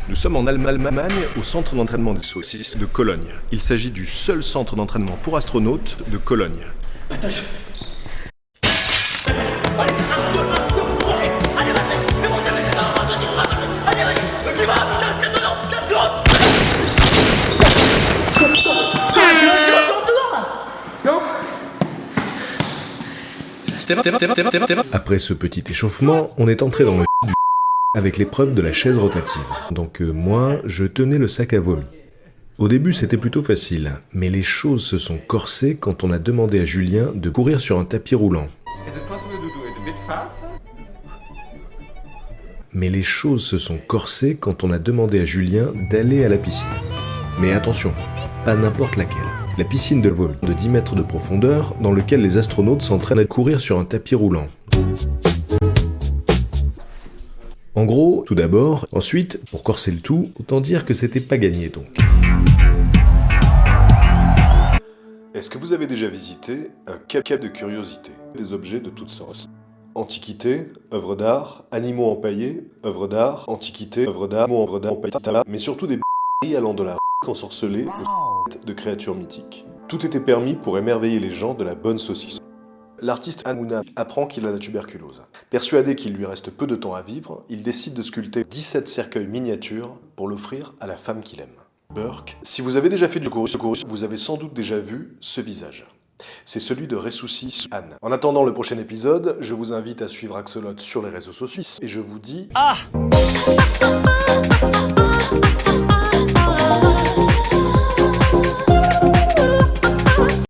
Nous sommes en Allemagne, au centre d'entraînement des saucisses de Cologne. Il s'agit du seul centre d'entraînement pour astronautes de Cologne. Attention. Après ce petit échauffement, on est entré dans le du avec l'épreuve de la chaise rotative. Donc moi, je tenais le sac à vomi. Au début, c'était plutôt facile, mais les choses se sont corsées quand on a demandé à Julien de courir sur un tapis roulant. Mais les choses se sont corsées quand on a demandé à Julien d'aller à la piscine. Mais attention, pas n'importe laquelle. La piscine de vomi de 10 mètres de profondeur dans lequel les astronautes s'entraînent à courir sur un tapis roulant. En gros, tout d'abord, ensuite, pour corser le tout, autant dire que c'était pas gagné donc. Est-ce que vous avez déjà visité un cap de curiosité? Des objets de toutes sortes. Antiquité, œuvres d'art, animaux empaillés, œuvres d'art, antiquité, œuvres d'art, œuvres d'art empaillés, mais surtout des allant de la ensorcelée de créatures mythiques. Tout était permis pour émerveiller les gens de la bonne saucisse. L'artiste Hanouna apprend qu'il a la tuberculose. Persuadé qu'il lui reste peu de temps à vivre, il décide de sculpter 17 cercueils miniatures pour l'offrir à la femme qu'il aime. Burke, si vous avez déjà fait du courus, vous avez sans doute déjà vu ce visage. C'est celui de Ressusci Anne. En attendant le prochain épisode, je vous invite à suivre Axolot sur les réseaux sociaux et je vous dis...